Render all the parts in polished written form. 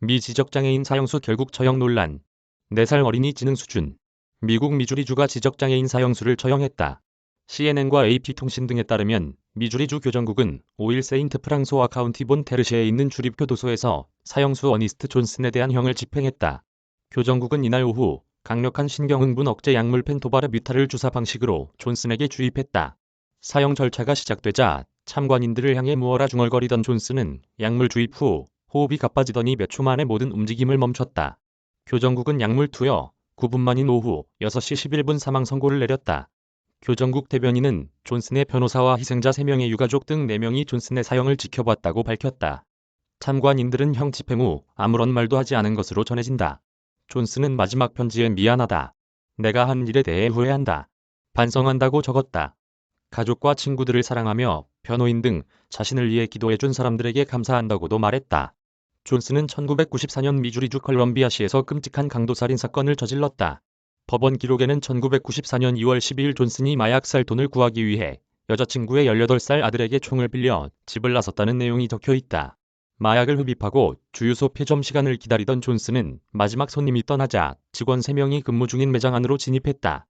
미 지적장애인 사형수 결국 처형 논란. 4살 어린이 지능 수준. 미국 미주리주가 지적장애인 사형수를 처형했다. CNN과 AP통신 등에 따르면 미주리주 교정국은 5일 세인트 프랑소와 카운티 본 테르시에 있는 주립교도소에서 사형수 어니스트 존슨에 대한 형을 집행했다. 교정국은 이날 오후 강력한 신경흥분 억제 약물 펜토바르뮤탈을 주사 방식으로 존슨에게 주입했다. 사형 절차가 시작되자 참관인들을 향해 무어라 중얼거리던 존슨은 약물 주입 후 호흡이 가빠지더니 몇 초 만에 모든 움직임을 멈췄다. 교정국은 약물 투여 9분 만인 오후 6시 11분 사망 선고를 내렸다. 교정국 대변인은 존슨의 변호사와 희생자 3명의 유가족 등 4명이 존슨의 사형을 지켜봤다고 밝혔다. 참관인들은 형 집행 후 아무런 말도 하지 않은 것으로 전해진다. 존슨은 마지막 편지에 미안하다. 내가 한 일에 대해 후회한다. 반성한다고 적었다. 가족과 친구들을 사랑하며 변호인 등 자신을 위해 기도해준 사람들에게 감사한다고도 말했다. 존슨은 1994년 미주리주 컬럼비아시에서 끔찍한 강도살인 사건을 저질렀다. 법원 기록에는 1994년 2월 12일 존슨이 마약 살 돈을 구하기 위해 여자친구의 18살 아들에게 총을 빌려 집을 나섰다는 내용이 적혀 있다. 마약을 흡입하고 주유소 폐점 시간을 기다리던 존슨은 마지막 손님이 떠나자 직원 3명이 근무 중인 매장 안으로 진입했다.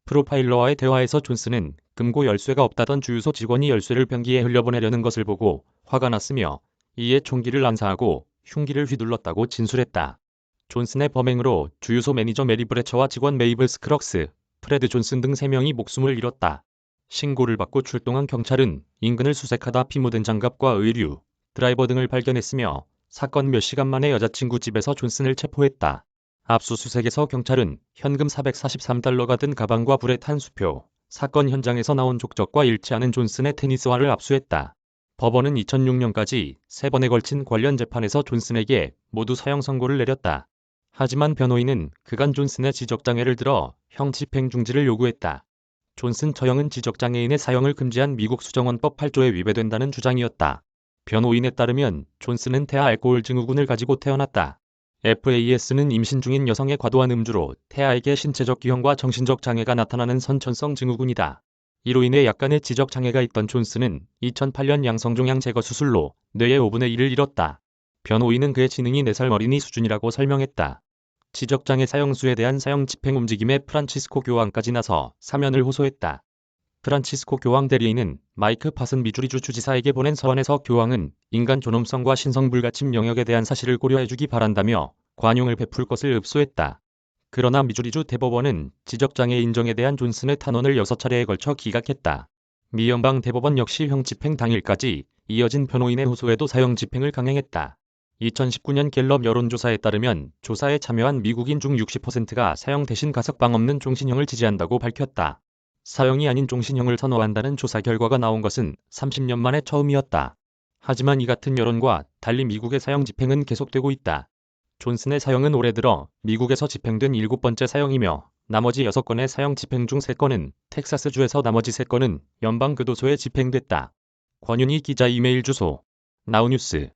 프로파일러와의 대화에서 존슨은 금고 열쇠가 없다던 주유소 직원이 열쇠를 변기에 흘려보내려는 것을 보고 화가 났으며 이에 총기를 난사하고 흉기를 휘둘렀다고 진술했다. 존슨의 범행으로 주유소 매니저 메리 브레처와 직원 메이블 스크럭스, 프레드 존슨 등 3명이 목숨을 잃었다. 신고를 받고 출동한 경찰은 인근을 수색하다 피 묻은 장갑과 의류, 드라이버 등을 발견했으며 사건 몇 시간 만에 여자친구 집에서 존슨을 체포했다. 압수수색에서 경찰은 현금 443달러가 든 가방과 불에 탄 수표, 사건 현장에서 나온 족적과 일치하는 존슨의 테니스화를 압수했다. 법원은 2006년까지 3번에 걸친 관련 재판에서 존슨에게 모두 사형 선고를 내렸다. 하지만 변호인은 그간 존슨의 지적장애를 들어 형 집행 중지를 요구했다. 존슨 처형은 지적장애인의 사형을 금지한 미국 수정헌법 8조에 위배된다는 주장이었다. 변호인에 따르면 존슨은 태아 알코올 증후군을 가지고 태어났다. FAS는 임신 중인 여성의 과도한 음주로 태아에게 신체적 기형과 정신적 장애가 나타나는 선천성 증후군이다. 이로 인해 약간의 지적장애가 있던 존슨은 2008년 양성종양 제거 수술로 뇌의 5분의 1을 잃었다. 변호인은 그의 지능이 4살 어린이 수준이라고 설명했다. 지적장애 사형수에 대한 사형 집행 움직임에 프란치스코 교황까지 나서 사면을 호소했다. 프란치스코 교황 대리인은 마이크 파슨 미주리주 주지사에게 보낸 서한에서 교황은 인간 존엄성과 신성 불가침 영역에 대한 사실을 고려해주기 바란다며 관용을 베풀 것을 읍소했다. 그러나 미주리주 대법원은 지적장애 인정에 대한 존슨의 탄원을 6차례에 걸쳐 기각했다. 미 연방 대법원 역시 형 집행 당일까지 이어진 변호인의 호소에도 사형 집행을 강행했다. 2019년 갤럽 여론조사에 따르면 조사에 참여한 미국인 중 60%가 사형 대신 가석방 없는 종신형을 지지한다고 밝혔다. 사형이 아닌 종신형을 선호한다는 조사 결과가 나온 것은 30년 만에 처음이었다. 하지만 이 같은 여론과 달리 미국의 사형 집행은 계속되고 있다. 존슨의 사형은 올해 들어 미국에서 집행된 7번째 사형이며 나머지 6건의 사형 집행 중 3건은 텍사스주에서 나머지 3건은 연방교도소에 집행됐다. 권윤희 기자 이메일 주소 나우뉴스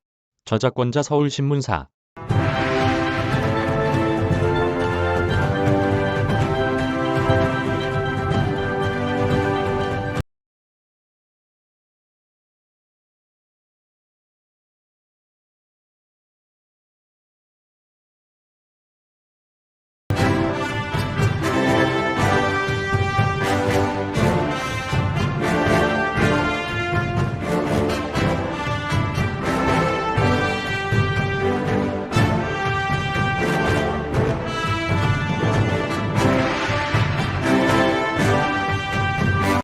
저작권자 서울신문사